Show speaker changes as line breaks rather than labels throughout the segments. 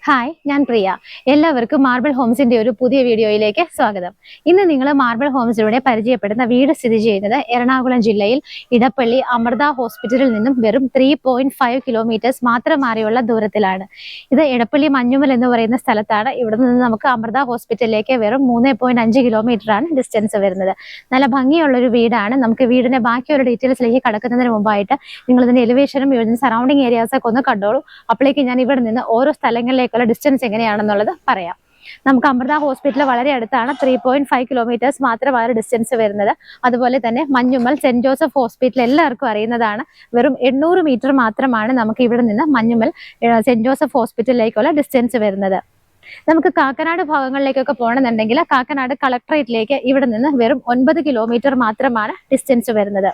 Hi, ഞാൻ പ്രിയ. എല്ലാവർക്കും marble ഹോംസിന്റെ ഒരു പുതിയ വീഡിയോയിലേക്ക് സ്വാഗതം. ഇന്ന് നിങ്ങൾ മാർബിൾ ഹോംസിലൂടെ പരിചയപ്പെടുന്ന വീട് സ്ഥിതി ചെയ്യുന്നത് എറണാകുളം ജില്ലയിൽ ഇടപ്പള്ളി അമൃത ഹോസ്പിറ്റലിൽ നിന്നും വെറും 3.5 കിലോമീറ്റേഴ്സ് മാത്രം മാറിയുള്ള ദൂരത്തിലാണ്. ഇത് ഇടപ്പള്ളി മഞ്ഞുമൽ എന്ന് പറയുന്ന സ്ഥലത്താണ്. ഇവിടെ നിന്ന് നമുക്ക് അമൃത ഹോസ്പിറ്റലിലേക്ക് വെറും 3.5 കിലോമീറ്റർ ആണ് ഡിസ്റ്റൻസ് വരുന്നത്. നല്ല ഭംഗിയുള്ളൊരു വീടാണ്. നമുക്ക് വീടിന്റെ ബാക്കിയുള്ള ഡീറ്റെയിൽസിലേക്ക് കടക്കുന്നതിന് മുമ്പായിട്ട് നിങ്ങൾ ഇതിന്റെ എലിവേഷനും ഇതിന്റെ സറൗണ്ടിങ് ഏരിയാസൊക്കെ ഒന്ന് കണ്ടോളൂ. അപ്പോഴേക്ക് ഞാൻ ഇവിടെ നിന്ന് ഓരോ സ്ഥലങ്ങളിലേക്ക് ഡിസ്റ്റൻസ് എങ്ങനെയാണെന്നുള്ളത് പറയാം. നമുക്ക് അമൃത ഹോസ്പിറ്റൽ വളരെ അടുത്താണ്. 3.5 കിലോമീറ്റേഴ്സ് മാത്രമാണ് ഡിസ്റ്റൻസ് വരുന്നത്. അതുപോലെ തന്നെ മഞ്ഞുമൽ സെന്റ് ജോസഫ് ഹോസ്പിറ്റൽ എല്ലാവർക്കും അറിയുന്നതാണ്. വെറും 800 മീറ്റർ മാത്രമാണ് നമുക്ക് ഇവിടെ നിന്ന് മഞ്ഞുമൽ സെന്റ് ജോസഫ് ഹോസ്പിറ്റലിലേക്കുള്ള ഡിസ്റ്റൻസ് വരുന്നത്. നമുക്ക് കാക്കനാട് ഭാഗങ്ങളിലേക്കൊക്കെ പോകണമെന്നുണ്ടെങ്കിൽ കാക്കനാട് കളക്ടറേറ്റിലേക്ക് ഇവിടെ നിന്ന് വെറും 9 കിലോമീറ്റർ മാത്രമാണ് ഡിസ്റ്റൻസ് വരുന്നത്.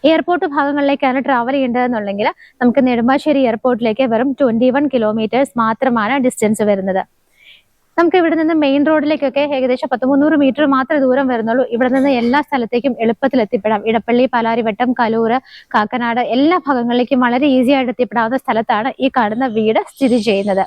എയർപോർട്ട് ഭാഗങ്ങളിലേക്കാണ് ട്രാവൽ ചെയ്യേണ്ടതെന്നുണ്ടെങ്കിൽ നമുക്ക് നെടുമ്പാശ്ശേരി എയർപോർട്ടിലേക്ക് വെറും 21 കിലോമീറ്റേഴ്സ് മാത്രമാണ് ഡിസ്റ്റൻസ് വരുന്നത്. നമുക്ക് ഇവിടെ നിന്ന് മെയിൻ റോഡിലേക്കൊക്കെ ഏകദേശം 1300 മീറ്റർ മാത്രമേ ദൂരം വരുന്നുള്ളൂ. ഇവിടെ നിന്ന് എല്ലാ സ്ഥലത്തേക്കും എളുപ്പത്തിൽ എത്തിപ്പെടാം. ഇടപ്പള്ളി, പാലാരിവട്ടം, കലൂർ, കാക്കനാട് എല്ലാ ഭാഗങ്ങളിലേക്കും വളരെ ഈസി ആയിട്ട് എത്തിപ്പെടാവുന്ന സ്ഥലത്താണ് ഈ കാണുന്ന വീട് സ്ഥിതി ചെയ്യുന്നത്.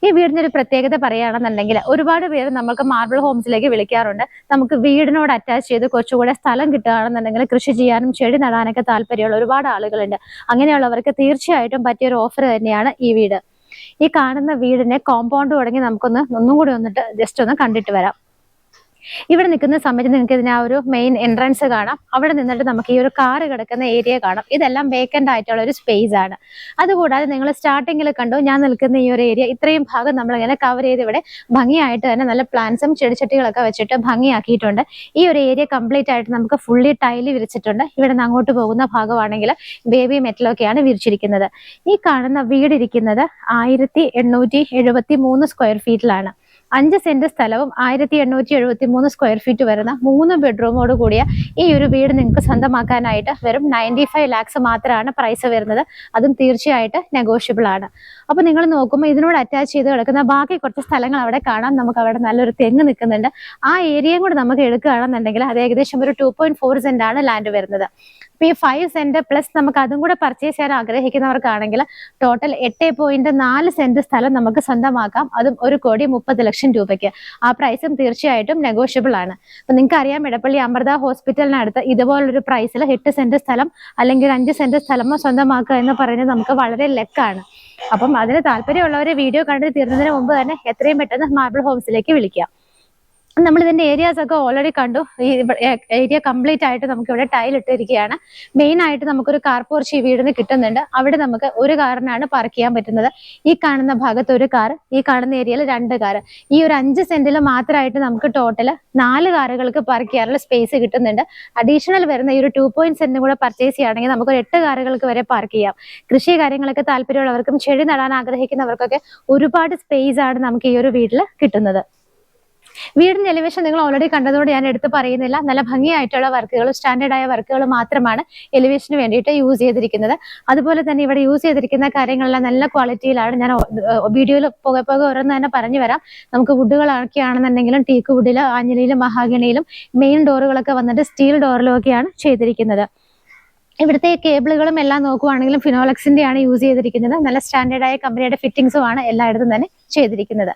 ഈ വീടിന്റെ ഒരു പ്രത്യേകത പറയുകയാണെന്നുണ്ടെങ്കിൽ ഒരുപാട് പേര് നമുക്ക് മാർബിൾ ഹോംസിലേക്ക് വിളിക്കാറുണ്ട്. നമുക്ക് വീടിനോട് അറ്റാച്ച് ചെയ്ത് കുറച്ചുകൂടെ സ്ഥലം കിട്ടുകയാണെന്നുണ്ടെങ്കിൽ കൃഷി ചെയ്യാനും ചെടി നടാനൊക്കെ താല്പര്യമുള്ള ഒരുപാട് ആളുകളുണ്ട്. അങ്ങനെയുള്ളവർക്ക് തീർച്ചയായിട്ടും പറ്റിയൊരു ഓഫർ തന്നെയാണ് ഈ വീട്. ഈ കാണുന്ന വീടിന്റെ കോമ്പൗണ്ട് തുടങ്ങി ഒന്നും കൂടി വന്നിട്ട് ജസ്റ്റ് ഒന്ന് കണ്ടിട്ട് വരാം. ഇവിടെ നിൽക്കുന്ന സമയത്ത് നിങ്ങൾക്ക് ഇതിന് ആ ഒരു മെയിൻ എൻട്രൻസ് കാണാം. അവിടെ നിന്നിട്ട് നമുക്ക് ഈ ഒരു കാറ് കിടക്കുന്ന ഏരിയ കാണാം. ഇതെല്ലാം വേക്കന്റ് ആയിട്ടുള്ള ഒരു സ്പേസ് ആണ്. അതുകൂടാതെ നിങ്ങൾ സ്റ്റാർട്ടിങ്ങിൽ കണ്ടു ഞാൻ നിൽക്കുന്ന ഈ ഒരു ഏരിയ, ഇത്രയും ഭാഗം നമ്മളിങ്ങനെ കവർ ചെയ്ത് ഇവിടെ ഭംഗിയായിട്ട് തന്നെ നല്ല പ്ലാന്റ്സും ചെടിച്ചട്ടികളൊക്കെ വെച്ചിട്ട് ഭംഗിയാക്കിയിട്ടുണ്ട്. ഈ ഒരു ഏരിയ കംപ്ലീറ്റ് ആയിട്ട് നമുക്ക് ഫുള്ളി ടൈല് വിരിച്ചിട്ടുണ്ട്. ഇവിടെ നിന്ന് അങ്ങോട്ട് പോകുന്ന ഭാഗമാണെങ്കിൽ ബേബി മെറ്റലൊക്കെയാണ് വിരിച്ചിരിക്കുന്നത്. ഈ കാണുന്ന വീടിരിക്കുന്നത് 1873 സ്ക്വയർ ഫീറ്റിലാണ്. 5 സെന്റ് സ്ഥലവും 1873 സ്ക്വയർ ഫീറ്റ് വരുന്ന 3 ബെഡ്റൂമോട് കൂടിയ ഈ ഒരു വീട് നിങ്ങൾക്ക് സ്വന്തമാക്കാനായിട്ട് വെറും 95 ലാക്സ് മാത്രമാണ് പ്രൈസ് വരുന്നത്. അതും തീർച്ചയായിട്ടും നെഗോഷ്യബിൾ ആണ്. അപ്പൊ നിങ്ങൾ നോക്കുമ്പോൾ ഇതിനോട് അറ്റാച്ച് ചെയ്ത് കിടക്കുന്ന ബാക്കി കുറച്ച് സ്ഥലങ്ങൾ അവിടെ കാണാം. നമുക്ക് അവിടെ നല്ലൊരു തെങ്ങ് നിൽക്കുന്നുണ്ട്. ആ ഏരിയയും കൂടെ നമുക്ക് എടുക്കുകയാണെന്നുണ്ടെങ്കിൽ അത് ഏകദേശം ഒരു 2.4 സെന്റ് ആണ് ലാൻഡ് വരുന്നത്. അപ്പൊ ഈ 5 സെന്റ് പ്ലസ് നമുക്ക് അതും കൂടെ പർച്ചേസ് ചെയ്യാൻ ആഗ്രഹിക്കുന്നവർക്കാണെങ്കിൽ ടോട്ടൽ 8.4 സെന്റ് സ്ഥലം നമുക്ക് സ്വന്തമാക്കാം. അതും 1,30 ലക്ഷം രൂപയ്ക്ക്. ആ പ്രൈസും തീർച്ചയായിട്ടും നെഗോഷ്യബിൾ ആണ്. അപ്പൊ നിങ്ങൾക്ക് അറിയാം, ഇടപ്പള്ളി അമൃത ഹോസ്പിറ്റലിനടുത്ത് ഇതുപോലൊരു പ്രൈസിൽ 8 സെന്റ് സ്ഥലം അല്ലെങ്കിൽ 5 സെന്റ് സ്ഥലമോ സ്വന്തമാക്കുക എന്ന് പറയുന്നത് നമുക്ക് വളരെ ലെക്കാണ്. അപ്പം അതിന് താല്പര്യമുള്ളവരെ വീഡിയോ കണ്ടു തീർന്നതിന് മുമ്പ് തന്നെ എത്രയും പെട്ടെന്ന് മാർബിൾ ഹോംസിലേക്ക് വിളിക്കാം. നമ്മൾ ഇതിന്റെ ഏരിയാസ് ഒക്കെ ഓൾറെഡി കണ്ടു. ഈ ഏരിയ കംപ്ലീറ്റ് ആയിട്ട് നമുക്ക് ഇവിടെ ടൈൽ ഇട്ടിരിക്കുകയാണ്. മെയിൻ ആയിട്ട് നമുക്കൊരു കാർ പോർച്ച് ഈ വീടിന് കിട്ടുന്നുണ്ട്. അവിടെ നമുക്ക് ഒരു കാറിനാണ് പാർക്ക് ചെയ്യാൻ പറ്റുന്നത്. ഈ കാണുന്ന ഭാഗത്ത് ഒരു കാർ, ഈ കാണുന്ന ഏരിയയിൽ 2 കാർ. ഈ ഒരു 5 സെന്റിൽ മാത്രമായിട്ട് നമുക്ക് ടോട്ടൽ 4 കാറുകൾക്ക് പാർക്ക് ചെയ്യാനുള്ള സ്പേസ് കിട്ടുന്നുണ്ട്. അഡീഷണൽ വരുന്ന ഈ ഒരു 2 സെന്റും കൂടെ പർച്ചേസ് ചെയ്യുകയാണെങ്കിൽ നമുക്ക് 8 കാറുകൾക്ക് വരെ പാർക്ക് ചെയ്യാം. കൃഷി കാര്യങ്ങളൊക്കെ താല്പര്യമുള്ളവർക്കും ചെടി നടാൻ ആഗ്രഹിക്കുന്നവർക്കൊക്കെ ഒരുപാട് സ്പേസ് ആണ് നമുക്ക് ഈ ഒരു വീട്ടിൽ കിട്ടുന്നത്. വീടിന്റെ എലിവേഷൻ നിങ്ങൾ ഓൾറെഡി കണ്ടതുകൊണ്ട് ഞാൻ എടുത്ത് പറയുന്നില്ല. നല്ല ഭംഗിയായിട്ടുള്ള വർക്കുകളും സ്റ്റാൻഡേർഡ് ആയ വർക്കുകൾ മാത്രമാണ് എലിവേഷന് വേണ്ടിയിട്ട് യൂസ് ചെയ്തിരിക്കുന്നത്. അതുപോലെ തന്നെ ഇവിടെ യൂസ് ചെയ്തിരിക്കുന്ന കാര്യങ്ങളെല്ലാം നല്ല ക്വാളിറ്റിയിലാണ്. ഞാൻ വീഡിയോയിൽ പോകെ ഓരോന്ന് തന്നെ പറഞ്ഞു വരാം. നമുക്ക് വുഡുകളൊക്കെയാണെന്നുണ്ടെങ്കിലും ടീക്ക് വുഡിലും ആഞ്ഞിലിയിലും മഹാഗണിയിലും മെയിൻ ഡോറുകളൊക്കെ വന്നിട്ട് സ്റ്റീൽ ഡോറിലും ഒക്കെയാണ് ചെയ്തിരിക്കുന്നത്. ഇവിടുത്തെ കേബിളുകളും എല്ലാം നോക്കുവാണെങ്കിലും ഫിനോലക്സിന്റെ ആണ് യൂസ് ചെയ്തിരിക്കുന്നത്. നല്ല സ്റ്റാൻഡേർഡ് ആയ കമ്പനിയുടെ ഫിറ്റിംഗ്സും ആണ് എല്ലായിടത്തും തന്നെ ചെയ്തിരിക്കുന്നത്.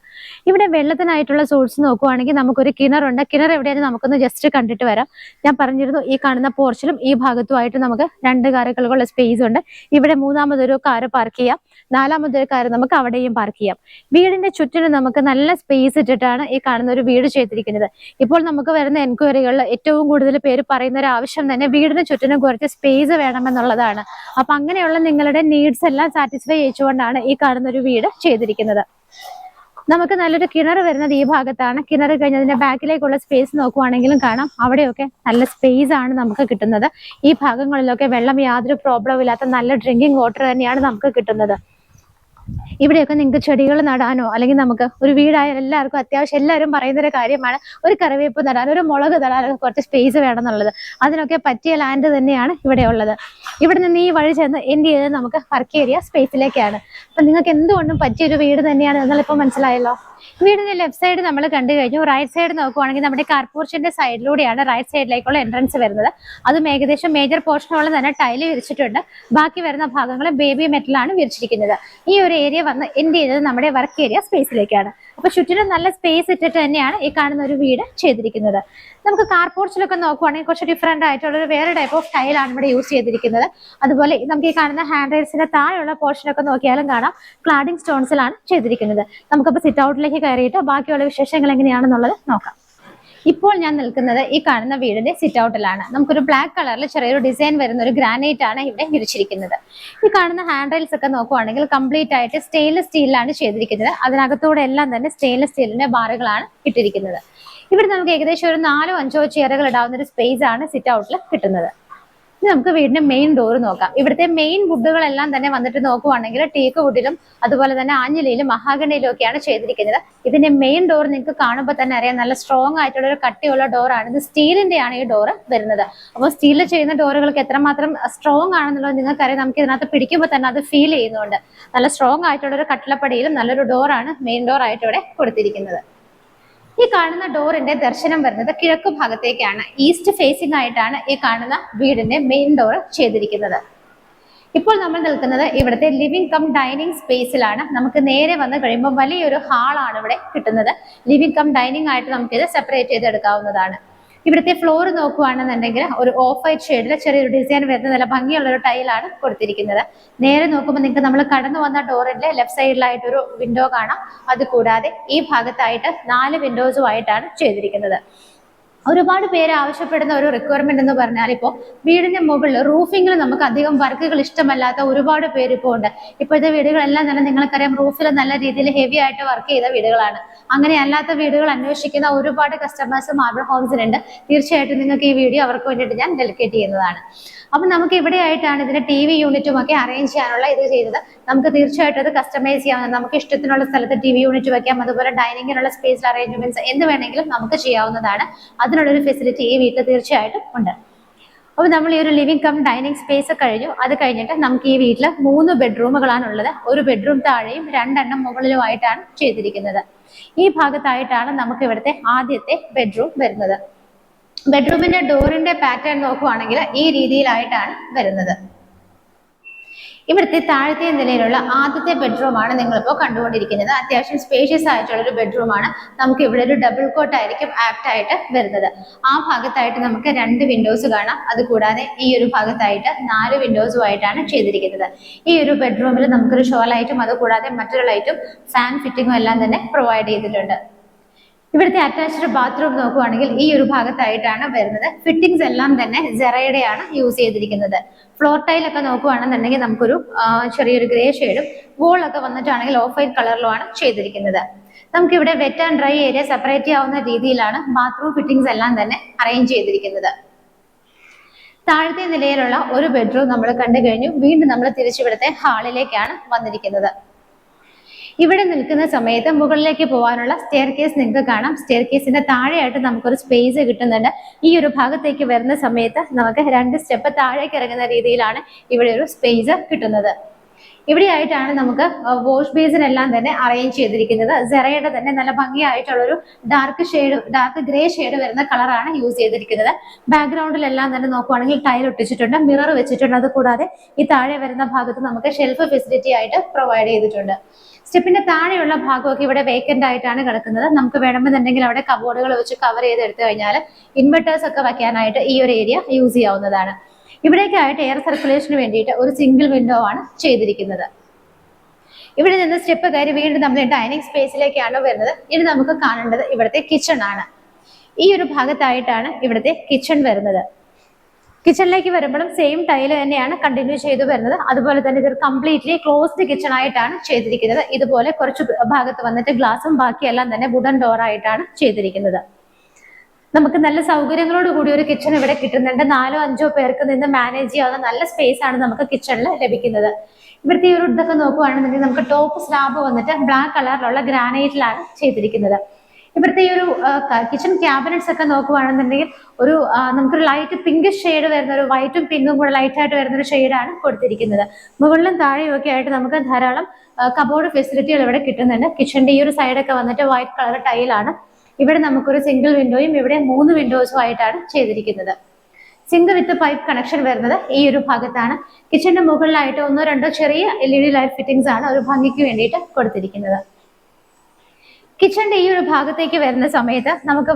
ഇവിടെ വെള്ളത്തിനായിട്ടുള്ള സോഴ്സ് നോക്കുവാണെങ്കിൽ നമുക്കൊരു കിണറുണ്ട്. കിണർ എവിടെയാണ് നമുക്കൊന്ന് ജസ്റ്റ് കണ്ടിട്ട് വരാം. ഞാൻ പറഞ്ഞിരുന്നു ഈ കാണുന്ന പോർച്ചിലും ഈ ഭാഗത്തുമായിട്ട് നമുക്ക് 2 കാറുകൾക്കുള്ള സ്പേസ് ഉണ്ട്. ഇവിടെ 3ാമതൊരു കാറ് പാർക്ക് ചെയ്യാം. 4ാമതൊരു കാറ് നമുക്ക് അവിടെയും പാർക്ക് ചെയ്യാം. വീടിന്റെ ചുറ്റിനും നമുക്ക് നല്ല സ്പേസ് ഇട്ടിട്ടാണ് ഈ കാണുന്ന ഒരു വീട് ചെയ്തിരിക്കുന്നത്. ഇപ്പോൾ നമുക്ക് വരുന്ന എൻക്വയറികളിൽ ഏറ്റവും കൂടുതൽ പേര് പറയുന്ന ഒരു ആവശ്യം തന്നെ വീടിന് ചുറ്റിനും കുറച്ച് സ്പേസ് വേണമെന്നുള്ളതാണ്. അപ്പൊ അങ്ങനെയുള്ള നിങ്ങളുടെ നീഡ്സ് എല്ലാം സാറ്റിസ്ഫൈ ചെയ്തുകൊണ്ടാണ് ഈ കാണുന്ന ഒരു വീട് ചെയ്തിരിക്കുന്നത്. നമുക്ക് നല്ലൊരു കിണർ വരുന്നത് ഈ ഭാഗത്താണ്. കിണർ കഴിഞ്ഞതിന്റെ ബാക്കിലേക്കുള്ള സ്പേസ് നോക്കുവാണെങ്കിലും കാണാം, അവിടെയൊക്കെ നല്ല സ്പേസ് ആണ് നമുക്ക് കിട്ടുന്നത്. ഈ ഭാഗങ്ങളിലൊക്കെ വെള്ളം യാതൊരു പ്രോബ്ലം ഇല്ലാത്ത നല്ല ഡ്രിങ്കിങ് വാട്ടർ തന്നെയാണ് നമുക്ക് കിട്ടുന്നത്. ഇവിടെയൊക്കെ നിങ്ങൾക്ക് ചെടികൾ നടാനോ അല്ലെങ്കിൽ നമുക്ക് ഒരു വീടായ എല്ലാവർക്കും അത്യാവശ്യം എല്ലാവരും പറയുന്ന ഒരു കാര്യമാണ് ഒരു കറിവേപ്പ് നടാൻ, ഒരു മുളക് നടാനൊക്കെ കുറച്ച് സ്പേസ് വേണം എന്നുള്ളത്. അതിനൊക്കെ പറ്റിയ ലാൻഡ് തന്നെയാണ് ഇവിടെ ഉള്ളത്. ഇവിടെ നിന്ന് ഈ വഴി ചെന്ന് എൻഡ് ചെയ്ത് നമുക്ക് വർക്ക് ഏരിയ സ്പേസിലേക്കാണ്. അപ്പൊ നിങ്ങൾക്ക് എന്തുകൊണ്ടും പറ്റിയൊരു വീട് തന്നെയാണ് എന്നാലിപ്പോൾ മനസ്സിലായല്ലോ. വീടിന്റെ ലെഫ്റ്റ് സൈഡ് നമ്മൾ കണ്ടു കഴിഞ്ഞു. റൈറ്റ് സൈഡ് നോക്കുവാണെങ്കിൽ നമ്മുടെ കാർപോർച്ചിന്റെ സൈഡിലൂടെയാണ് റൈറ്റ് സൈഡിലേക്കുള്ള എൻട്രൻസ് വരുന്നത്. അതും ഏകദേശം മേജർ പോർഷനോളം തന്നെ ടൈല് വിരിച്ചിട്ടുണ്ട്. ബാക്കി വരുന്ന ഭാഗങ്ങൾ ബേബി മെറ്റലാണ് വിരിച്ചിരിക്കുന്നത്. ഈ ഒരു ഏരിയ വന്ന് എൻഡ് ചെയ്തത് നമ്മുടെ വർക്ക് ഏരിയ സ്പേസിലേക്കാണ്. അപ്പൊ ചുറ്റിനും നല്ല സ്പേസ് ഇട്ടിട്ട് തന്നെയാണ് ഈ കാണുന്ന ഒരു വീട് ചെയ്തിരിക്കുന്നത്. നമുക്ക് കാർപോർച്ചിലൊക്കെ നോക്കുവാണെങ്കിൽ കുറച്ച് ഡിഫറെന്റ് ആയിട്ടുള്ള ഒരു വേറെ ടൈപ്പ് ഓഫ് ടൈലാണ് ഇവിടെ യൂസ് ചെയ്തിരിക്കുന്നത്. അതുപോലെ നമുക്ക് ഈ കാണുന്ന ഹാൻഡ് റൈൽസിന്റെ താഴെയുള്ള പോർഷനൊക്കെ നോക്കിയാലും കാണാം ക്ലാഡിംഗ് സ്റ്റോൺസിലാണ് ചെയ്തിരിക്കുന്നത്. നമുക്കപ്പോൾ സിറ്റ് ഔട്ടിലേക്ക് കയറിയിട്ട് ബാക്കിയുള്ള വിശേഷങ്ങൾ എങ്ങനെയാണെന്നുള്ളത് നോക്കാം. ഇപ്പോൾ ഞാൻ നിൽക്കുന്നത് ഈ കാണുന്ന വീടിന്റെ സിറ്റ് ഔട്ടിലാണ്. നമുക്കൊരു ബ്ലാക്ക് കളറിൽ ചെറിയൊരു ഡിസൈൻ വരുന്ന ഒരു ഗ്രാനൈറ്റ് ആണ് ഇവിടെ വിരിച്ചിരിക്കുന്നത്. ഈ കാണുന്ന ഹാൻഡ് റൈൽസ് ഒക്കെ നോക്കുവാണെങ്കിൽ കംപ്ലീറ്റ് ആയിട്ട് സ്റ്റെയിൻലെസ് സ്റ്റീലിലാണ് ചെയ്തിരിക്കുന്നത്. അതിനകത്തൂടെ എല്ലാം തന്നെ സ്റ്റെയിൻലെസ് സ്റ്റീലിന്റെ ബാറുകളാണ് ഇട്ടിരിക്കുന്നത്. ഇവിടെ നമുക്ക് ഏകദേശം ഒരു 4-5 ചെയറുകൾ ഇടാവുന്ന ഒരു സ്പേസ് ആണ് സിറ്റ് ഔട്ടിൽ കിട്ടുന്നത്. ഇനി നമുക്ക് വീടിന്റെ മെയിൻ ഡോർ നോക്കാം. ഇവിടുത്തെ മെയിൻ വുഡുകളെല്ലാം തന്നെ വന്നിട്ട് നോക്കുവാണെങ്കിൽ ടീക്ക് വുഡിലും അതുപോലെ തന്നെ ആഞ്ഞിലയിലും മഹാഗണിയിലും ഒക്കെയാണ് ചെയ്തിരിക്കുന്നത്. ഇതിന്റെ മെയിൻ ഡോർ നിങ്ങൾക്ക് കാണുമ്പോൾ തന്നെ അറിയാം, നല്ല സ്ട്രോങ് ആയിട്ടുള്ള ഒരു കട്ടിയുള്ള ഡോറാണ്. ഇത് സ്റ്റീലിന്റെ ആണ് ഈ ഡോർ വരുന്നത്. അപ്പോൾ സ്റ്റീലിൽ ചെയ്യുന്ന ഡോറുകൾക്ക് എത്രമാത്രം സ്ട്രോങ് ആണെന്നുള്ളത് നിങ്ങൾക്കറിയാം. നമുക്ക് ഇതിനകത്ത് പിടിക്കുമ്പോൾ തന്നെ അത് ഫീൽ ചെയ്യുന്നുണ്ട്. നല്ല സ്ട്രോങ് ആയിട്ടുള്ള ഒരു കട്ടിളപ്പടിയിലും നല്ലൊരു ഡോറാണ് മെയിൻ ഡോർ ആയിട്ട് ഇവിടെ കൊടുത്തിരിക്കുന്നത്. ഈ കാണുന്ന ഡോറിന്റെ ദർശനം വരുന്നത് കിഴക്ക് ഭാഗത്തേക്കാണ്. ഈസ്റ്റ് ഫേസിംഗ് ആയിട്ടാണ് ഈ കാണുന്ന വീടിന്റെ മെയിൻ ഡോർ ചെയ്തിരിക്കുന്നത്. ഇപ്പോൾ നമ്മൾ നിൽക്കുന്നത് ഇവിടുത്തെ ലിവിംഗ് കം ഡൈനിങ് സ്പേസിലാണ്. നമുക്ക് നേരെ വന്ന് കഴിയുമ്പോൾ വലിയൊരു ഹാളാണ് ഇവിടെ കിട്ടുന്നത്. ലിവിംഗ് കം ഡൈനിങ് ആയിട്ട് നമുക്കിത് സെപ്പറേറ്റ് ചെയ്തെടുക്കാവുന്നതാണ്. ഇവിടുത്തെ ഫ്ലോർ നോക്കുകയാണെന്നുണ്ടെങ്കിൽ ഒരു ഓഫ് വൈറ്റ് ഷെയ്ഡിൽ ചെറിയൊരു ഡിസൈൻ വരുന്ന നല്ല ഭംഗിയുള്ള ഒരു ടൈലാണ് കൊടുത്തിരിക്കുന്നത്. നേരെ നോക്കുമ്പോൾ നിങ്ങൾക്ക് നമ്മൾ കടന്നു വന്ന ഡോറിന്റെ ലെഫ്റ്റ് സൈഡിലായിട്ടൊരു വിൻഡോ കാണാം. അതുകൂടാതെ ഈ ഭാഗത്തായിട്ട് 4 വിൻഡോസുമായിട്ടാണ് ചെയ്തിരിക്കുന്നത്. ഒരുപാട് പേര് ആവശ്യപ്പെടുന്ന ഒരു റിക്വയർമെന്റ് എന്ന് പറഞ്ഞാൽ ഇപ്പോൾ വീടിന്റെ മുകളിൽ റൂഫിങ്ങിൽ നമുക്ക് അധികം വർക്കുകൾ ഇഷ്ടമല്ലാത്ത ഒരുപാട് പേര് ഇപ്പോൾ ഉണ്ട്. ഇപ്പോഴത്തെ വീടുകളെല്ലാം തന്നെ നിങ്ങൾക്കറിയാം റൂഫിൽ നല്ല രീതിയിൽ ഹെവി ആയിട്ട് വർക്ക് ചെയ്ത വീടുകളാണ്. അങ്ങനെ അല്ലാത്ത വീടുകൾ അന്വേഷിക്കുന്ന ഒരുപാട് കസ്റ്റമേഴ്സ് മാർബിൾ ഹോംസിനുണ്ട്. തീർച്ചയായിട്ടും നിങ്ങൾക്ക് ഈ വീഡിയോ അവർക്ക് വേണ്ടിയിട്ട് ഞാൻ ഡെഡിക്കേറ്റ് ചെയ്യുന്നതാണ്. അപ്പൊ നമുക്ക് ഇവിടെ ആയിട്ടാണ് ഇതിന്റെ TV യൂണിറ്റും ഒക്കെ അറേഞ്ച് ചെയ്യാനുള്ള ഇത് ചെയ്തത്. നമുക്ക് തീർച്ചയായിട്ടും അത് കസ്റ്റമൈസ് ചെയ്യാം. നമുക്ക് ഇഷ്ടത്തിനുള്ള സ്ഥലത്ത് TV യൂണിറ്റ് വെക്കാം. അതുപോലെ ഡൈനിങ്ങിനുള്ള സ്പേസ് അറേഞ്ച്മെന്റ്സ് എന്ത് വേണമെങ്കിലും നമുക്ക് ചെയ്യാവുന്നതാണ്. അതിനുള്ളൊരു ഫെസിലിറ്റി ഈ വീട്ടിൽ തീർച്ചയായിട്ടും ഉണ്ട്. അപ്പോൾ നമ്മൾ ഈ ഒരു ലിവിംഗ് കം ഡൈനിങ് സ്പേസ് കഴിഞ്ഞു. അത് കഴിഞ്ഞിട്ട് നമുക്ക് ഈ വീട്ടിൽ 3 ബെഡ്റൂമുകളാണ് ഉള്ളത്. ഒരു ബെഡ്റൂം താഴെയും 2 എണ്ണം മുകളിലുമായിട്ടാണ് ചെയ്തിരിക്കുന്നത്. ഈ ഭാഗത്തായിട്ടാണ് നമുക്ക് ഇവിടുത്തെ ആദ്യത്തെ ബെഡ്റൂം വരുന്നത്. ബെഡ്റൂമിന്റെ ഡോറിന്റെ പാറ്റേൺ നോക്കുവാണെങ്കിൽ ഈ രീതിയിലായിട്ടാണ് വരുന്നത്. ഇവിടുത്തെ താഴത്തെ നിലയിലുള്ള ആദ്യത്തെ ബെഡ്റൂമാണ് നിങ്ങളിപ്പോൾ കണ്ടുകൊണ്ടിരിക്കുന്നത്. അത്യാവശ്യം സ്പേഷ്യസ് ആയിട്ടുള്ള ഒരു ബെഡ്റൂമാണ്. നമുക്ക് ഇവിടെ ഒരു ഡബിൾ കോട്ട് ആയിരിക്കും ആപ്റ്റ് ആയിട്ട് വരുന്നത്. ആ ഭാഗത്തായിട്ട് നമുക്ക് 2 വിൻഡോസ് കാണാം. അതുകൂടാതെ ഈ ഒരു ഭാഗത്തായിട്ട് 4 വിൻഡോസുമായിട്ടാണ് ചെയ്തിരിക്കുന്നത്. ഈ ഒരു ബെഡ്റൂമിൽ നമുക്കൊരു ഷോ ലൈറ്റും അതുകൂടാതെ മറ്റൊരു ലൈറ്റും ഫാൻ ഫിറ്റിങ്ങും എല്ലാം തന്നെ പ്രൊവൈഡ് ചെയ്തിട്ടുണ്ട്. ഇവിടുത്തെ അറ്റാച്ച്ഡ് ബാത്റൂം നോക്കുവാണെങ്കിൽ ഈ ഒരു ഭാഗത്തായിട്ടാണ് വരുന്നത്. ഫിറ്റിംഗ്സ് എല്ലാം തന്നെ സെറയുടെയാണ് യൂസ് ചെയ്തിരിക്കുന്നത്. ഫ്ലോർ ടൈലൊക്കെ നോക്കുവാണെന്നുണ്ടെങ്കിൽ നമുക്കൊരു ചെറിയൊരു ഗ്രേ ഷെയ്ഡും വോളൊക്കെ വന്നിട്ടാണെങ്കിൽ ഓഫ് വൈറ്റ് കളറിലുമാണ് ചെയ്തിരിക്കുന്നത്. നമുക്കിവിടെ wet and dry area separate ചെയ്യാവുന്ന രീതിയിലാണ് ബാത്റൂം ഫിറ്റിംഗ്സ് എല്ലാം തന്നെ അറേഞ്ച് ചെയ്തിരിക്കുന്നത്. താഴത്തെ നിലയിലുള്ള ഒരു ബെഡ്റൂം നമ്മൾ കണ്ടു കഴിഞ്ഞു. വീണ്ടും നമ്മൾ തിരിച്ചിവിടുത്തെ ഹാളിലേക്കാണ് വന്നിരിക്കുന്നത്. ഇവിടെ നിൽക്കുന്ന സമയത്ത് മുകളിലേക്ക് പോകാനുള്ള സ്റ്റെയർ കേസ് നിങ്ങൾക്ക് കാണാം. സ്റ്റെയർ കേസിന്റെ താഴെയായിട്ട് നമുക്കൊരു സ്പേസ് കിട്ടുന്നുണ്ട്. ഈ ഒരു ഭാഗത്തേക്ക് വരുന്ന സമയത്ത് നമുക്ക് 2 സ്റ്റെപ്പ് താഴേക്ക് ഇറങ്ങുന്ന രീതിയിലാണ് ഇവിടെ ഒരു സ്പേസ് കിട്ടുന്നത്. ഇവിടെയായിട്ടാണ് നമുക്ക് വാഷ് ബേസിൻ എല്ലാം തന്നെ അറേഞ്ച് ചെയ്തിരിക്കുന്നത്. സെറയുടെ തന്നെ നല്ല ഭംഗിയായിട്ടുള്ളൊരു ഡാർക്ക് ഗ്രേ ഷെയ്ഡ് വരുന്ന കളറാണ് യൂസ് ചെയ്തിരിക്കുന്നത്. ബാക്ക്ഗ്രൗണ്ടിലെല്ലാം തന്നെ നോക്കുവാണെങ്കിൽ ടൈൽ ഒട്ടിച്ചിട്ടുണ്ട്, മിറർ വെച്ചിട്ടുണ്ട്. അതുകൂടാതെ ഈ താഴെ വരുന്ന ഭാഗത്ത് നമുക്ക് ഷെൽഫ് ഫെസിലിറ്റി ആയിട്ട് പ്രൊവൈഡ് ചെയ്തിട്ടുണ്ട്. സ്റ്റെപ്പിന്റെ താഴെയുള്ള ഭാഗമൊക്കെ ഇവിടെ വേക്കന്റ് ആയിട്ടാണ് കിടക്കുന്നത്. നമുക്ക് വേണമെന്നുണ്ടെങ്കിൽ അവിടെ കബോർഡുകൾ വെച്ച് കവർ ചെയ്ത് എടുത്തു കഴിഞ്ഞാൽ ഇൻവെർട്ടേഴ്സ് ഒക്കെ വെക്കാനായിട്ട് ഈ ഒരു ഏരിയ യൂസ് ചെയ്യാവുന്നതാണ്. ഇവിടേക്കായിട്ട് എയർ സർക്കുലേഷന് വേണ്ടിയിട്ട് ഒരു സിംഗിൾ വിൻഡോ ആണ് ചെയ്തിരിക്കുന്നത്. ഇവിടെ നിന്ന് സ്റ്റെപ്പ് കയറി വീണ്ടും നമ്മൾ ഡൈനിങ് സ്പേസിലേക്കാണ് വരുന്നത്. ഇനി നമുക്ക് കാണേണ്ടത് ഇവിടുത്തെ കിച്ചൺ ആണ്. ഈ ഒരു ഭാഗത്തായിട്ടാണ് ഇവിടുത്തെ കിച്ചൺ വരുന്നത്. കിച്ചണിലേക്ക് വരുമ്പോഴും സെയിം ടൈല് തന്നെയാണ് കണ്ടിന്യൂ ചെയ്തു വരുന്നത്. അതുപോലെ തന്നെ ഇത് കംപ്ലീറ്റ്ലി ക്ലോസ്ഡ് കിച്ചൺ ആയിട്ടാണ് ചെയ്തിരിക്കുന്നത്. ഇതുപോലെ കുറച്ച് ഭാഗത്ത് വന്നിട്ട് ഗ്ലാസും ബാക്കിയെല്ലാം തന്നെ വുഡൻ ഡോർ ആയിട്ടാണ് ചെയ്തിരിക്കുന്നത്. നമുക്ക് നല്ല സൗകര്യങ്ങളോട് കൂടി ഒരു കിച്ചൺ ഇവിടെ കിട്ടുന്നുണ്ട്. 4-5 പേർക്ക് നിന്ന് മാനേജ് ചെയ്യാവുന്ന നല്ല സ്പേസ് ആണ് നമുക്ക് കിച്ചണിൽ ലഭിക്കുന്നത്. ഇവിടുത്തെ ഈ ഒരു ഇതൊക്കെ നോക്കുകയാണെന്നുണ്ടെങ്കിൽ നമുക്ക് ടോപ്പ് സ്ലാബ് വന്നിട്ട് ബ്ലാക്ക് കളറിലുള്ള ഗ്രാനൈറ്റിലാണ് ചെയ്തിരിക്കുന്നത്. ഇവിടുത്തെ ഈ ഒരു കിച്ചൺ ക്യാബിനറ്റ്സ് ഒക്കെ നോക്കുകയാണെന്നുണ്ടെങ്കിൽ ഒരു നമുക്കൊരു ലൈറ്റ് പിങ്ക് ഷെയ്ഡ് വരുന്ന ഒരു വൈറ്റും പിങ്കും കൂടെ ലൈറ്റ് ആയിട്ട് വരുന്ന ഒരു ഷെയ്ഡാണ് കൊടുത്തിരിക്കുന്നത്. മുകളിലും താഴെയും ഒക്കെ ആയിട്ട് നമുക്ക് ധാരാളം കബോർഡ് ഫെസിലിറ്റികൾ ഇവിടെ കിട്ടുന്നുണ്ട്. കിച്ചണിന്റെ ഈ ഒരു സൈഡൊക്കെ വന്നിട്ട് വൈറ്റ് കളർ ടൈലാണ്. ഇവിടെ നമുക്കൊരു സിംഗിൾ വിൻഡോയും ഇവിടെ 3 വിൻഡോസും ആയിട്ടാണ് ചെയ്തിരിക്കുന്നത്. സിങ്ക് വിത്ത് പൈപ്പ് കണക്ഷൻ വരുന്നത് ഈ ഒരു ഭാഗത്താണ്. കിച്ചണിന്റെ മുകളിലായിട്ട് 1-2 ചെറിയ LED ലൈറ്റ് ഫിറ്റിംഗ്സ് ആണ് ഒരു ഭംഗിക്ക് വേണ്ടിയിട്ട് കൊടുത്തിരിക്കുന്നത്. കിച്ചണിന്റെ ഈ ഒരു ഭാഗത്തേക്ക് വരുന്ന സമയത്ത് നമുക്ക്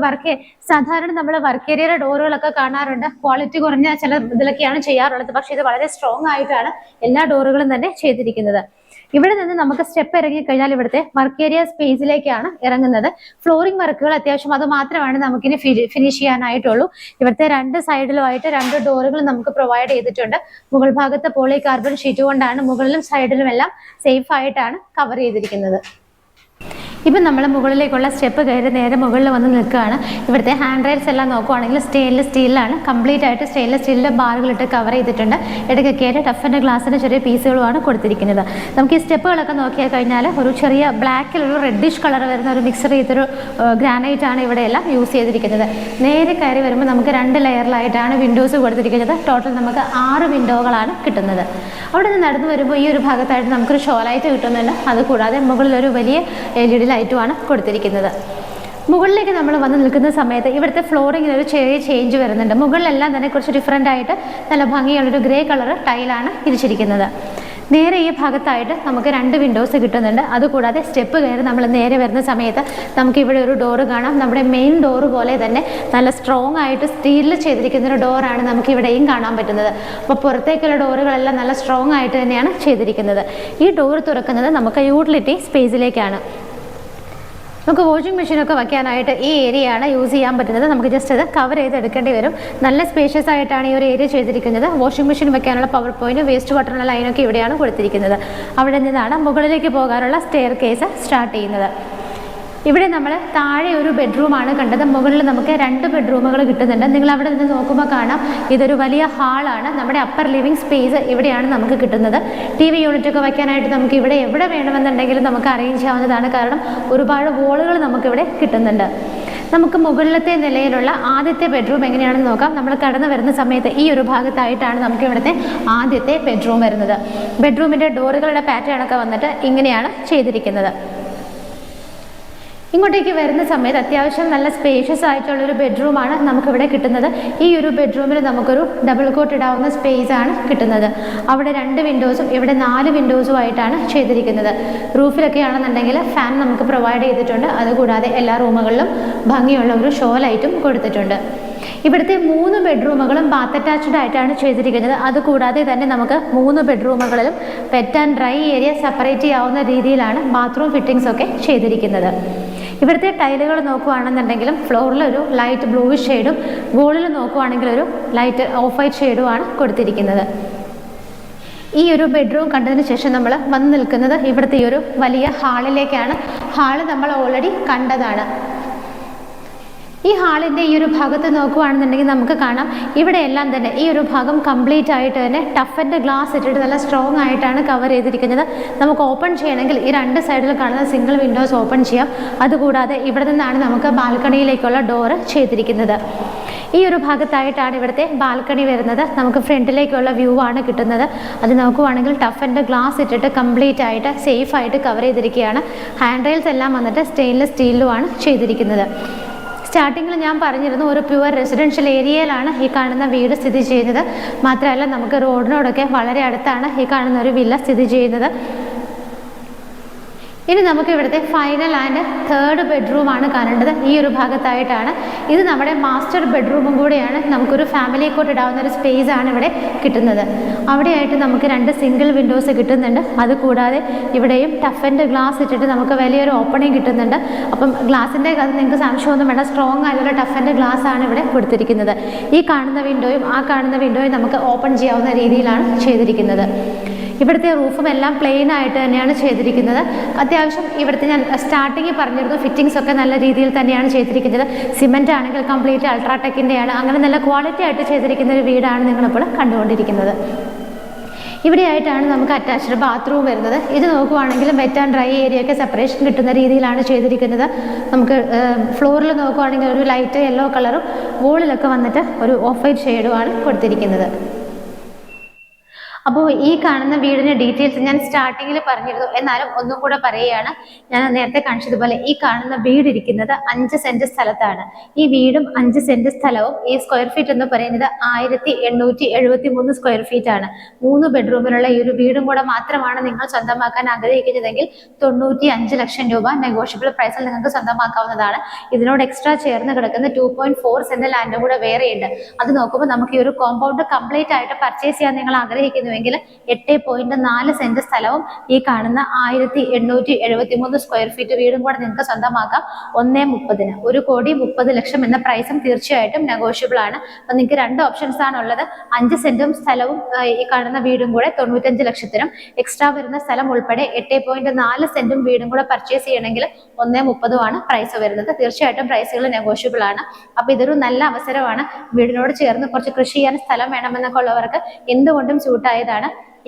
സാധാരണ നമ്മൾ വർക്ക് ഏരിയയുടെ ഡോറുകളൊക്കെ കാണാറുണ്ട്. ക്വാളിറ്റി കുറഞ്ഞ ചില ഇതിലൊക്കെയാണ് ചെയ്യാറുള്ളത്. പക്ഷെ ഇത് വളരെ സ്ട്രോങ് ആയിട്ടാണ് എല്ലാ ഡോറുകളും തന്നെ ചെയ്തിരിക്കുന്നത്. ഇവിടെ നിന്ന് നമുക്ക് സ്റ്റെപ്പ് ഇറങ്ങി കഴിഞ്ഞാൽ ഇവിടുത്തെ വർക്ക് ഏരിയ സ്പേസിലേക്കാണ് ഇറങ്ങുന്നത്. ഫ്ലോറിംഗ് വർക്കുകൾ അത്യാവശ്യം അത് മാത്രമാണ് നമുക്കിനി ഫിനിഷ് ചെയ്യാനായിട്ടുള്ളൂ. ഇവിടുത്തെ 2 സൈഡിലുമായിട്ട് 2 ഡോറുകൾ നമുക്ക് പ്രൊവൈഡ് ചെയ്തിട്ടുണ്ട്. മുകൾ ഭാഗത്ത് പോളി കാർബൺ ഷീറ്റ് കൊണ്ടാണ് മുകളിലും സൈഡിലും എല്ലാം സേഫ് ആയിട്ടാണ് കവർ ചെയ്തിരിക്കുന്നത്. ഇപ്പം നമ്മൾ മുകളിലേക്കുള്ള സ്റ്റെപ്പ് കയറി നേരെ മുകളിൽ വന്ന് നിൽക്കുകയാണ്. ഇവിടുത്തെ ഹാൻഡ് റെയിൽസ് എല്ലാം നോക്കുവാണെങ്കിൽ സ്റ്റെയിൻലെസ് സ്റ്റീലിലാണ്. കംപ്ലീറ്റ് ആയിട്ട് സ്റ്റെയിൻലെസ് സ്റ്റീലിൻ്റെ ബാറുകളിട്ട് കവർ ചെയ്തിട്ടുണ്ട്. ഇടയ്ക്കൊക്കെ ആയിട്ട് ടഫിൻ്റെ ഗ്ലാസിൻ്റെ ചെറിയ പീസുകളുമാണ് കൊടുത്തിരിക്കുന്നത്. നമുക്ക് ഈ സ്റ്റെപ്പുകളൊക്കെ നോക്കിയാൽ കഴിഞ്ഞാൽ ഒരു ചെറിയ ബ്ലാക്കിലൊരു റെഡിഷ് കളർ വരുന്ന ഒരു മിക്സർ ചെയ്തൊരു ഗ്രാനൈറ്റ് ആണ് ഇവിടെയെല്ലാം യൂസ് ചെയ്തിരിക്കുന്നത്. നേരെ കയറി വരുമ്പോൾ നമുക്ക് 2 ലെയറിലായിട്ടാണ് വിൻഡോസ് കൊടുത്തിരിക്കുന്നത്. ടോട്ടൽ നമുക്ക് 6 വിൻഡോകളാണ് കിട്ടുന്നത്. അവിടെ നിന്ന് നടന്നു വരുമ്പോൾ ഈ ഒരു ഭാഗത്തായിട്ട് നമുക്കൊരു ഷോ ലൈറ്റ് കിട്ടുന്നുണ്ട്. അതുകൂടാതെ മുകളിലൊരു വലിയ LED ലൈറ്റുമാണ് കൊടുത്തിരിക്കുന്നത്. മുകളിലേക്ക് നമ്മൾ വന്ന് നിൽക്കുന്ന സമയത്ത് ഇവിടുത്തെ ഫ്ലോറിങ്ങിന് ഒരു ചെറിയ ചേഞ്ച് വരുന്നുണ്ട്. മുകളിലെല്ലാം തന്നെ കുറച്ച് ഡിഫറെൻ്റ് ആയിട്ട് നല്ല ഭംഗിയുള്ളൊരു ഗ്രേ കളർ ടൈലാണ് തിരിച്ചിരിക്കുന്നത്. നേരെ ഈ ഭാഗത്തായിട്ട് നമുക്ക് 2 വിൻഡോസ് കിട്ടുന്നുണ്ട്. അതുകൂടാതെ സ്റ്റെപ്പ് കയറി നമ്മൾ നേരെ വരുന്ന സമയത്ത് നമുക്ക് ഇവിടെ ഒരു ഡോറ് കാണാം. നമ്മുടെ മെയിൻ ഡോറ് പോലെ തന്നെ നല്ല സ്ട്രോങ് ആയിട്ട് സ്റ്റീലിൽ ചെയ്തിരിക്കുന്ന ഒരു ഡോറാണ് നമുക്ക് ഇവിടെയും കാണാൻ പറ്റുന്നത്. അപ്പോൾ പുറത്തേക്കുള്ള ഡോറുകളെല്ലാം നല്ല സ്ട്രോങ് ആയിട്ട് തന്നെയാണ് ചെയ്തിരിക്കുന്നത്. ഈ ഡോറ് തുറക്കുന്നത് നമുക്ക് യൂട്ടിലിറ്റി സ്പേസിലേക്കാണ്. നമുക്ക് വാഷിംഗ് മെഷീനൊക്കെ വയ്ക്കാനായിട്ട് ഈ ഏരിയയാണ് യൂസ് ചെയ്യാൻ പറ്റുന്നത്. നമുക്ക് ജസ്റ്റ് അത് കവർ ചെയ്ത് എടുക്കേണ്ടി വരും. നല്ല സ്പേഷ്യസ് ആയിട്ടാണ് ഈ ഒരു ഏരിയ ചെയ്തിരിക്കുന്നത്. വാഷിംഗ് മെഷീൻ വെക്കാനുള്ള പവർ പോയിന്റ്, വേസ്റ്റ് വാട്ടറിനുള്ള ലൈനൊക്കെ ഇവിടെയാണ് കൊടുത്തിരിക്കുന്നത്. അവിടെ നിന്നാണ് മുകളിലേക്ക് പോകാനുള്ള സ്റ്റെയർ കേസ് സ്റ്റാർട്ട് ചെയ്യുന്നത്. ഇവിടെ നമ്മൾ താഴെ ഒരു ബെഡ്റൂമാണ് കണ്ടത്. മുകളിൽ നമുക്ക് 2 ബെഡ്റൂമുകൾ കിട്ടുന്നുണ്ട്. നിങ്ങൾ അവിടെ നിന്ന് നോക്കുമ്പോൾ കാണാം ഇതൊരു വലിയ ഹാളാണ്. നമ്മുടെ അപ്പർ ലിവിങ് സ്പേസ് ഇവിടെയാണ് നമുക്ക് കിട്ടുന്നത്. TV യൂണിറ്റ് ഒക്കെ വയ്ക്കാനായിട്ട് നമുക്ക് ഇവിടെ എവിടെ വേണമെന്നുണ്ടെങ്കിലും നമുക്ക് അറേഞ്ച് ചെയ്യാവുന്നതാണ്. കാരണം ഒരുപാട് വോളുകൾ നമുക്കിവിടെ കിട്ടുന്നുണ്ട്. നമുക്ക് മുകളിലത്തെ നിലയിലുള്ള ആദ്യത്തെ ബെഡ്റൂം എങ്ങനെയാണെന്ന് നോക്കാം. നമ്മൾ കടന്നു വരുന്ന സമയത്ത് ഈ ഒരു ഭാഗത്തായിട്ടാണ് നമുക്ക് ഇവിടുത്തെ ആദ്യത്തെ ബെഡ്റൂം വരുന്നത്. ബെഡ്റൂമിൻ്റെ ഡോറുകളുടെ പാറ്റേൺ ഒക്കെ വന്നിട്ട് ഇങ്ങനെയാണ് ചെയ്തിരിക്കുന്നത്. ഇങ്ങോട്ടേക്ക് വരുന്ന സമയത്ത് അത്യാവശ്യം നല്ല സ്പേഷ്യസ് ആയിട്ടുള്ളൊരു ബെഡ്റൂമാണ് നമുക്കിവിടെ കിട്ടുന്നത്. ഈ ഒരു ബെഡ്റൂമിൽ നമുക്കൊരു ഡബിൾ കോട്ട് ഇടാവുന്ന സ്പേസ് ആണ് കിട്ടുന്നത്. അവിടെ 2 വിൻഡോസും ഇവിടെ 4 വിൻഡോസും ആയിട്ടാണ് ചെയ്തിരിക്കുന്നത്. റൂഫിലൊക്കെ ആണെന്നുണ്ടെങ്കിൽ ഫാൻ നമുക്ക് പ്രൊവൈഡ് ചെയ്തിട്ടുണ്ട്. അതുകൂടാതെ എല്ലാ റൂമുകളിലും ഭംഗിയുള്ള ഒരു ഷോ ലൈറ്റും കൊടുത്തിട്ടുണ്ട്. ഇവിടുത്തെ 3 ബെഡ്റൂമുകളും ബാത്ത് അറ്റാച്ച്ഡ് ആയിട്ടാണ് ചെയ്തിരിക്കുന്നത്. അതുകൂടാതെ തന്നെ നമുക്ക് 3 ബെഡ്റൂമുകളിലും wet and dry area separate ചെയ്യാവുന്ന രീതിയിലാണ് ബാത്റൂം ഫിറ്റിംഗ്സ് ഒക്കെ ചെയ്തിരിക്കുന്നത്. ഇവിടുത്തെ ടൈലുകൾ നോക്കുകയാണെന്നുണ്ടെങ്കിലും ഫ്ലോറിൽ ഒരു ലൈറ്റ് ബ്ലൂയിഷ് ഷെയ്ഡും വോളിൽ നോക്കുകയാണെങ്കിൽ ഒരു ലൈറ്റ് ഓഫ് വൈറ്റ് ഷെയ്ഡുമാണ് കൊടുത്തിരിക്കുന്നത്. ഈ ഒരു ബെഡ്റൂം കണ്ടതിന് ശേഷം നമ്മൾ വന്ന് നിൽക്കുന്നത് ഇവിടുത്തെ ഈ ഒരു വലിയ ഹാളിലേക്കാണ്. ഹാള് നമ്മൾ ഓൾറെഡി കണ്ടതാണ്. ഈ ഹാളിൻ്റെ ഈ ഒരു ഭാഗത്ത് നോക്കുകയാണെന്നുണ്ടെങ്കിൽ നമുക്ക് കാണാം ഇവിടെ എല്ലാം തന്നെ ഈ ഒരു ഭാഗം കംപ്ലീറ്റ് ആയിട്ട് തന്നെ ടഫിൻ്റെ ഗ്ലാസ് ഇട്ടിട്ട് നല്ല സ്ട്രോങ് ആയിട്ടാണ് കവർ ചെയ്തിരിക്കുന്നത്. നമുക്ക് ഓപ്പൺ ചെയ്യണമെങ്കിൽ ഈ 2 സൈഡിൽ കാണുന്ന സിംഗിൾ വിൻഡോസ് ഓപ്പൺ ചെയ്യാം. അതുകൂടാതെ ഇവിടെ നിന്നാണ് നമുക്ക് ബാൽക്കണിയിലേക്കുള്ള ഡോറ് ചെയ്തിരിക്കുന്നത്. ഈ ഒരു ഭാഗത്തായിട്ടാണ് ഇവിടുത്തെ ബാൽക്കണി വരുന്നത്. നമുക്ക് ഫ്രണ്ടിലേക്കുള്ള വ്യൂ ആണ് കിട്ടുന്നത്. അത് നോക്കുവാണെങ്കിൽ ടഫിൻ്റെ ഗ്ലാസ് ഇട്ടിട്ട് കംപ്ലീറ്റ് ആയിട്ട് സേഫ് ആയിട്ട് കവർ ചെയ്തിരിക്കുകയാണ്. ഹാൻഡ് റെയിൽസ് എല്ലാം വന്നിട്ട് സ്റ്റെയിൻലെസ് സ്റ്റീലിലുമാണ് ചെയ്തിരിക്കുന്നത്. സ്റ്റാർട്ടിങ്ങിൽ ഞാൻ പറഞ്ഞിരുന്നു ഒരു പ്യുവർ റെസിഡൻഷ്യൽ ഏരിയയിലാണ് ഈ കാണുന്ന വീട് സ്ഥിതി ചെയ്യുന്നത്. മാത്രമല്ല നമുക്ക് റോഡിനോടൊക്കെ വളരെ അടുത്താണ് ഈ കാണുന്ന ഒരു വില്ല സ്ഥിതി ചെയ്യുന്നത്. ഇനി നമുക്ക് ഇവിടുത്തെ ഫൈനൽ ആൻഡ് 3rd ബെഡ്റൂമാണ് കാണേണ്ടത്. ഈ ഒരു ഭാഗത്തായിട്ടാണ്. ഇത് നമ്മുടെ മാസ്റ്റർ ബെഡ്റൂമും കൂടെയാണ്. നമുക്കൊരു ഫാമിലി കോട്ട് ഇടാവുന്ന ഒരു സ്പേസ് ആണ് ഇവിടെ കിട്ടുന്നത്. അവിടെയായിട്ട് നമുക്ക് 2 സിംഗിൾ വിൻഡോസ് കിട്ടുന്നുണ്ട്. അതുകൂടാതെ ഇവിടെയും ടഫിൻ്റെ ഗ്ലാസ് ഇട്ടിട്ട് നമുക്ക് വലിയൊരു ഓപ്പണിംഗ് കിട്ടുന്നുണ്ട്. അപ്പം ഗ്ലാസിൻ്റെ അത് നിങ്ങൾക്ക് സംശയമൊന്നും വേണ്ട, സ്ട്രോങ് ആയിട്ടുള്ള ടഫിൻ്റെ ഗ്ലാസ് ആണ് ഇവിടെ കൊടുത്തിരിക്കുന്നത്. ഈ കാണുന്ന വിൻഡോയും ആ കാണുന്ന വിൻഡോയും നമുക്ക് ഓപ്പൺ ചെയ്യാവുന്ന രീതിയിലാണ് ചെയ്തിരിക്കുന്നത്. ഇവിടുത്തെ റൂഫും എല്ലാം പ്ലെയിൻ ആയിട്ട് തന്നെയാണ് ചെയ്തിരിക്കുന്നത്. അത്യാവശ്യം ഇവിടുത്തെ ഞാൻ സ്റ്റാർട്ടിങ്ങിൽ പറഞ്ഞിരുന്നു ഫിറ്റിംഗ്സ് ഒക്കെ നല്ല രീതിയിൽ തന്നെയാണ് ചെയ്തിരിക്കുന്നത്. സിമെന്റ് ആണെങ്കിൽ കംപ്ലീറ്റ് അൾട്രാടെക്കിൻ്റെയാണ്. അങ്ങനെ നല്ല ക്വാളിറ്റി ആയിട്ട് ചെയ്തിരിക്കുന്ന ഒരു വീടാണ് നിങ്ങളിപ്പോൾ കണ്ടുകൊണ്ടിരിക്കുന്നത്. ഇവിടെയായിട്ടാണ് നമുക്ക് അറ്റാച്ച്ഡ് ബാത്റൂം വരുന്നത്. ഇത് നോക്കുവാണെങ്കിൽ വെറ്റ് ആൻഡ് ഡ്രൈ ഏരിയ ഒക്കെ സെപ്പറേഷൻ കിട്ടുന്ന രീതിയിലാണ് ചെയ്തിരിക്കുന്നത്. നമുക്ക് ഫ്ലോറിൽ നോക്കുവാണെങ്കിൽ ഒരു ലൈറ്റ് യെല്ലോ കളറും വോളിലൊക്കെ വന്നിട്ട് ഒരു ഓഫ് വൈറ്റ് ഷെയ്ഡുമാണ് കൊടുത്തിരിക്കുന്നത്. അപ്പോൾ ഈ കാണുന്ന വീടിന്റെ ഡീറ്റെയിൽസ് ഞാൻ സ്റ്റാർട്ടിങ്ങിൽ പറഞ്ഞിരുന്നു, എന്നാലും ഒന്നും കൂടെ പറയുകയാണ്. ഞാൻ നേരത്തെ കാണിച്ചതുപോലെ ഈ കാണുന്ന വീട് ഇരിക്കുന്നത് 5 സെന്റ് സ്ഥലത്താണ്. ഈ വീടും 5 സെന്റ് സ്ഥലവും ഈ സ്ക്വയർ ഫീറ്റ് എന്ന് പറയുന്നത് 1873 സ്ക്വയർ ഫീറ്റ് ആണ്. 3 ബെഡ്റൂമിലുള്ള ഈ ഒരു വീടും കൂടെ മാത്രമാണ് നിങ്ങൾ സ്വന്തമാക്കാൻ ആഗ്രഹിക്കുന്നതെങ്കിൽ 95 ലക്ഷം രൂപ നെഗോഷ്യബിൾ പ്രൈസിൽ നിങ്ങൾക്ക് സ്വന്തമാക്കാവുന്നതാണ്. ഇതിനോട് എക്സ്ട്രാ ചേർന്ന് കിടക്കുന്ന 2.4 സെന്റ് ലാൻഡും കൂടെ വേറെയുണ്ട്. അത് നോക്കുമ്പോൾ നമുക്ക് ഈ ഒരു കോമ്പൗണ്ട് കംപ്ലീറ്റ് ആയിട്ട് പർച്ചേസ് ചെയ്യാൻ നിങ്ങൾ ആഗ്രഹിക്കുന്നു 8.4 സെന്റ് സ്ഥലവും ഈ കാണുന്ന 1873 സ്ക്വയർ ഫീറ്റ് വീടും കൂടെ നിങ്ങൾക്ക് സ്വന്തമാക്കാം 1.30 1,30,00,000 എന്ന പ്രൈസും തീർച്ചയായിട്ടും നെഗോഷ്യബിൾ ആണ്. അപ്പൊ നിങ്ങൾക്ക് 2 ഓപ്ഷൻസ് ആണ് ഉള്ളത്. 5 സെന്റും സ്ഥലവും ഈ കാണുന്ന വീടും കൂടെ 95 ലക്ഷത്തിനും എക്സ്ട്രാ വരുന്ന സ്ഥലം ഉൾപ്പെടെ 8.4 സെന്റും വീടും കൂടെ പർച്ചേസ് ചെയ്യണമെങ്കിൽ 1.30 ആണ് പ്രൈസ് വരുന്നത്. തീർച്ചയായിട്ടും പ്രൈസുകൾ നെഗോഷ്യബിൾ ആണ്. അപ്പൊ ഇതൊരു നല്ല അവസരമാണ്. വീടിനോട് ചേർന്ന് കുറച്ച് കൃഷി ചെയ്യാൻ സ്ഥലം വേണമെന്നൊക്കെ ഉള്ളവർക്ക് എന്തുകൊണ്ടും സൂട്ടായതാണ്.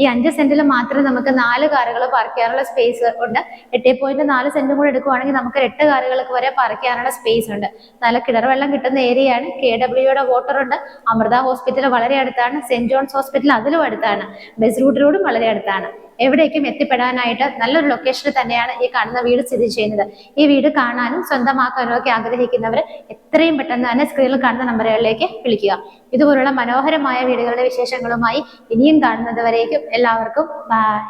ഈ 5 സെന്റിൽ മാത്രമേ നമുക്ക് 4 കാറുകൾ പാർക്ക് ചെയ്യാനുള്ള സ്പേസ് ഉണ്ട്. 8.4 സെന്റും കൂടെ എടുക്കുവാണെങ്കിൽ നമുക്ക് 8 കാറുകൾക്ക് വരെ പാർക്ക് ചെയ്യാനുള്ള സ്പേസ് ഉണ്ട്. നല്ല കിണർ വെള്ളം കിട്ടുന്ന ഏരിയയാണ്. KWയുടെ വാട്ടർ ഉണ്ട്. അമൃത ഹോസ്പിറ്റൽ വളരെ അടുത്താണ്. സെന്റ് ജോൺസ് ഹോസ്പിറ്റൽ അതിലും അടുത്താണ്. ബസ് റൂട്ടിനോടും വളരെ അടുത്താണ്. എവിടേക്കും എത്തിപ്പെടാനായിട്ട് നല്ലൊരു ലൊക്കേഷനിൽ തന്നെയാണ് ഈ കാണുന്ന വീട് സ്ഥിതി ചെയ്യുന്നത്. ഈ വീട് കാണാനും സ്വന്തമാക്കാനും ഒക്കെ ആഗ്രഹിക്കുന്നവർ എത്രയും പെട്ടെന്ന് തന്നെ സ്ക്രീനിൽ കാണുന്ന നമ്പറുകളിലേക്ക് വിളിക്കുക. ഇതുപോലുള്ള മനോഹരമായ വീടുകളുടെ വിശേഷങ്ങളുമായി ഇനിയും കാണുന്നത് വരേക്കും എല്ലാവർക്കും ബൈ.